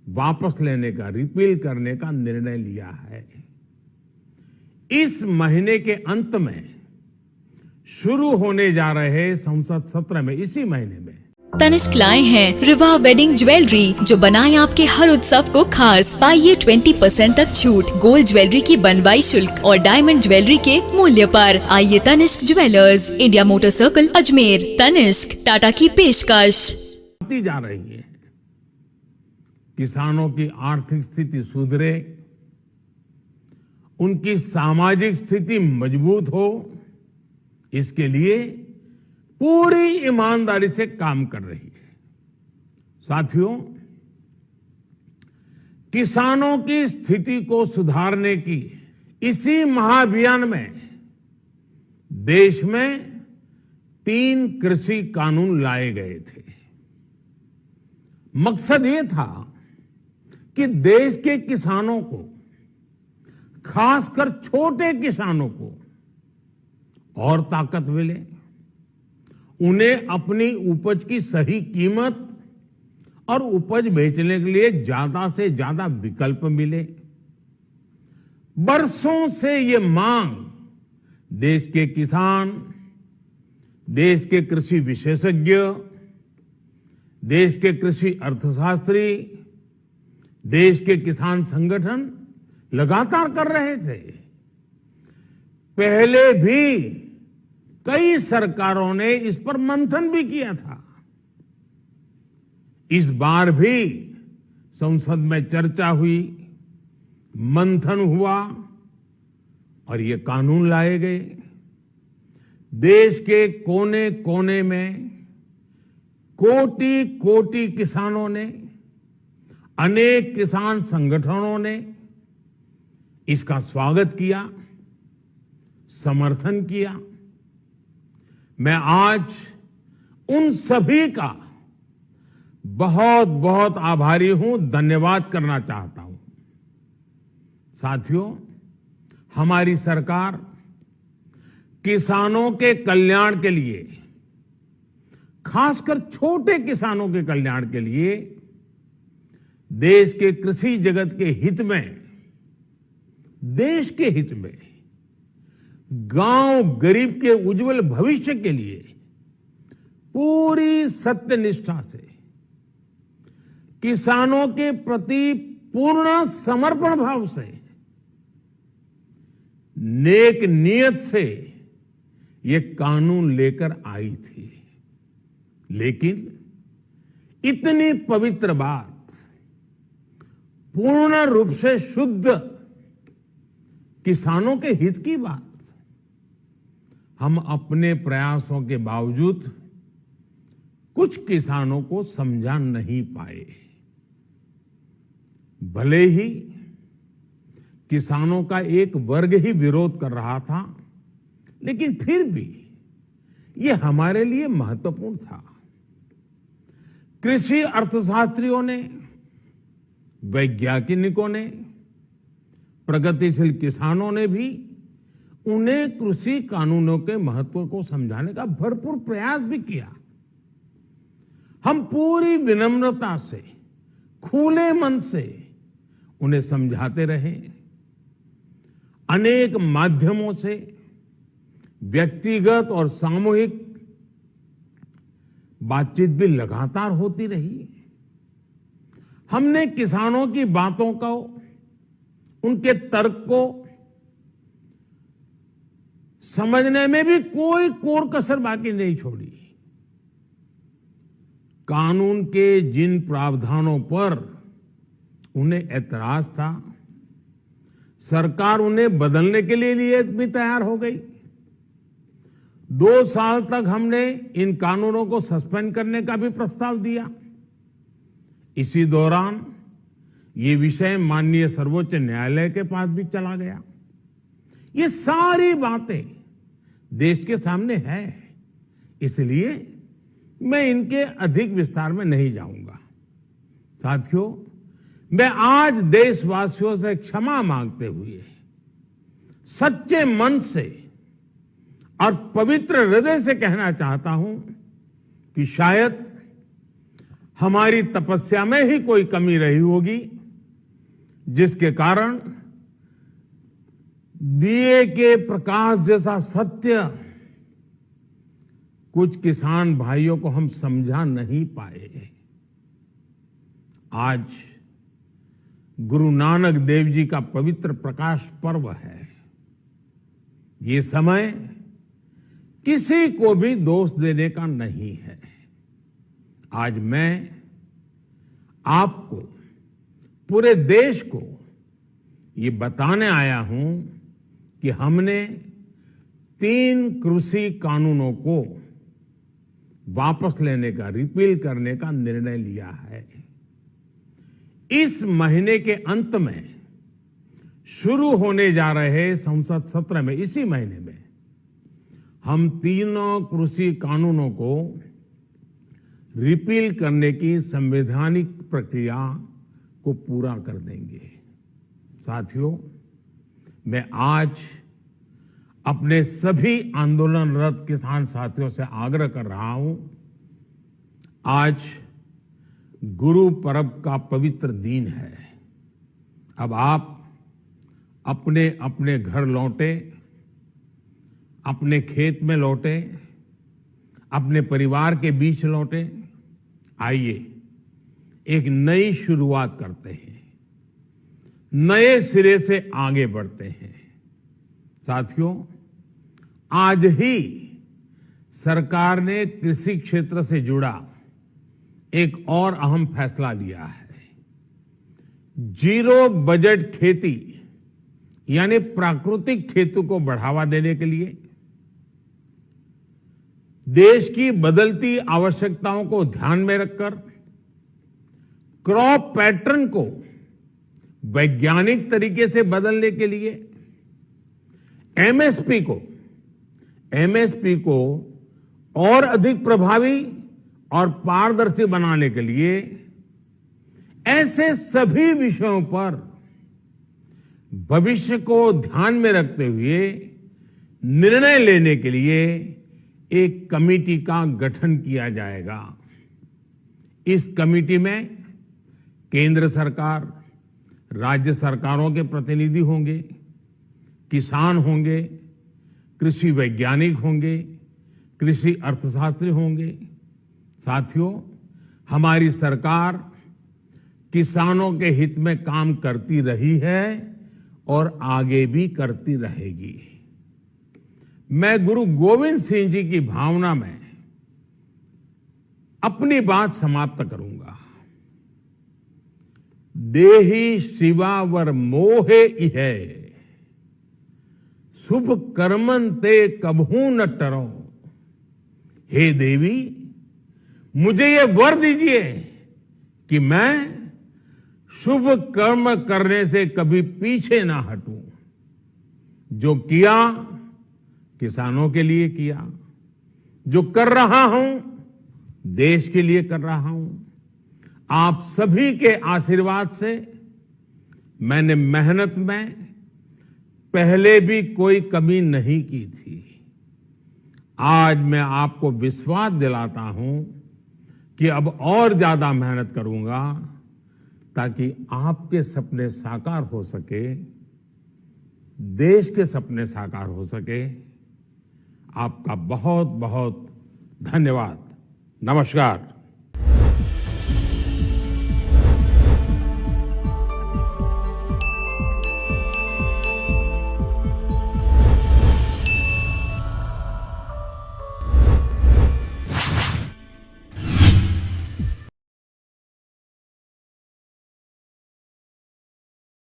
वापस लेने का, रिपील करने का निर्णय लिया है। इस महीने के अंत में शुरू होने जा रहे संसद सत्र में, इसी महीने में तनिष्क लाए हैं रिवा वेडिंग ज्वेलरी, जो बनाए आपके हर उत्सव को खास। पाइए 20% तक छूट गोल्ड ज्वेलरी की बनवाई शुल्क और डायमंड ज्वेलरी के मूल्य पर। आइए Tanishq jewellers, India motor circle, Ajmer. Tanishq, Tata की पेशकश। जा रही है। किसानों की आर्थिक स्थिति सुधरे, उनकी सामाजिक स्थिति मजबूत हो, इसके लिए पूरी ईमानदारी से काम कर रही है। साथियों, किसानों की स्थिति को सुधारने की इसी महाअभियान में देश में 3 कृषि कानून लाए गए थे। मकसद ये था कि देश के किसानों को, खासकर छोटे किसानों को और ताकत मिले, उन्हें अपनी उपज की सही कीमत और उपज बेचने के लिए ज्यादा से ज्यादा विकल्प मिले। बरसों से ये मांग देश के किसान, देश के कृषि विशेषज्ञ, देश के कृषि अर्थशास्त्री, देश के किसान संगठन लगातार कर रहे थे। पहले भी कई सरकारों ने इस पर मंथन भी किया था। इस बार भी संसद में चर्चा हुई, मंथन हुआ और ये कानून लाए गए। देश के कोने कोने में कोटि कोटि किसानों ने, अनेक किसान संगठनों ने इसका स्वागत किया, समर्थन किया। मैं आज उन सभी का बहुत बहुत आभारी हूं, धन्यवाद करना चाहता हूं। साथियों, हमारी सरकार किसानों के कल्याण के लिए, खासकर छोटे किसानों के कल्याण के लिए, देश के कृषि जगत के हित में, देश के हित में, गांव गरीब के उज्जवल भविष्य के लिए पूरी सत्यनिष्ठा से, किसानों के प्रति पूर्ण समर्पण भाव से, नेक नियत से ये कानून लेकर आई थी। लेकिन इतनी पवित्र बात, पूर्ण रूप से शुद्ध किसानों के हित की बात, हम अपने प्रयासों के बावजूद कुछ किसानों को समझा नहीं पाए। भले ही किसानों का एक वर्ग ही विरोध कर रहा था, लेकिन फिर भी यह हमारे लिए महत्वपूर्ण था। कृषि अर्थशास्त्रियों ने, वैज्ञानिकों ने, प्रगतिशील किसानों ने भी उन्हें कृषि कानूनों के महत्व को समझाने का भरपूर प्रयास भी किया। हम पूरी विनम्रता से, खुले मन से उन्हें समझाते रहे। अनेक माध्यमों से व्यक्तिगत और सामूहिक बातचीत भी लगातार होती रही। हमने किसानों की बातों को, उनके तर्क को समझने में भी कोई कोर कसर बाकी नहीं छोड़ी। कानून के जिन प्रावधानों पर उन्हें ऐतराज था, सरकार उन्हें बदलने के लिए भी तैयार हो गई। 2 साल तक हमने इन कानूनों को सस्पेंड करने का भी प्रस्ताव दिया। इसी दौरान ये विषय माननीय सर्वोच्च न्यायालय के पास भी चला गया। ये सारी बातें देश के सामने है, इसलिए मैं इनके अधिक विस्तार में नहीं जाऊंगा। साथियों, मैं आज देशवासियों से क्षमा मांगते हुए सच्चे मन से और पवित्र हृदय से कहना चाहता हूं कि शायद हमारी तपस्या में ही कोई कमी रही होगी, जिसके कारण दिए के प्रकाश जैसा सत्य कुछ किसान भाइयों को हम समझा नहीं पाए। आज गुरु नानक देव जी का पवित्र प्रकाश पर्व है। ये समय किसी को भी दोष देने का नहीं है। आज मैं आपको, पूरे देश को ये बताने आया हूं कि हमने 3 कृषि कानूनों को वापस लेने का, रिपील करने का निर्णय लिया है। इस महीने के अंत में शुरू होने जा रहे संसद सत्र में, इसी महीने में, हम 3 कृषि कानूनों को रिपील करने की संवैधानिक प्रक्रिया को पूरा कर देंगे। साथियों, मैं आज अपने सभी आंदोलनरत किसान साथियों से आग्रह कर रहा हूं, आज गुरु पर्व का पवित्र दिन है। अब आप अपने अपने घर लौटे, अपने खेत में लौटे, अपने परिवार के बीच लौटे। आइए एक नई शुरुआत करते हैं, नए सिरे से आगे बढ़ते हैं। साथियों, आज ही सरकार ने कृषि क्षेत्र से जुड़ा एक और अहम फैसला लिया है। जीरो बजट खेती यानी प्राकृतिक खेती को बढ़ावा देने के लिए, देश की बदलती आवश्यकताओं को ध्यान में रखकर क्रॉप पैटर्न को वैज्ञानिक तरीके से बदलने के लिए एमएसपी को और अधिक प्रभावी और पारदर्शी बनाने के लिए, ऐसे सभी विषयों पर भविष्य को ध्यान में रखते हुए निर्णय लेने के लिए एक कमेटी का गठन किया जाएगा। इस कमेटी में केंद्र सरकार, राज्य सरकारों के प्रतिनिधि होंगे, किसान होंगे, कृषि वैज्ञानिक होंगे, कृषि अर्थशास्त्री होंगे। साथियों, हमारी सरकार किसानों के हित में काम करती रही है और आगे भी करती रहेगी। मैं गुरु गोविंद सिंह जी की भावना में अपनी बात समाप्त करूंगा। देहि शिवावर मोहे इहे, शुभ कर्मन ते कबहू न टरो। हे देवी, मुझे ये वर दीजिए कि मैं शुभ कर्म करने से कभी पीछे ना हटूं। जो किया किसानों के लिए किया, जो कर रहा हूं देश के लिए कर रहा हूं। आप सभी के आशीर्वाद से मैंने मेहनत में पहले भी कोई कमी नहीं की थी। आज मैं आपको विश्वास दिलाता हूं कि अब और ज्यादा मेहनत करूंगा ताकि आपके सपने साकार हो सके, देश के सपने साकार हो सके। आपका बहुत बहुत धन्यवाद। नमस्कार।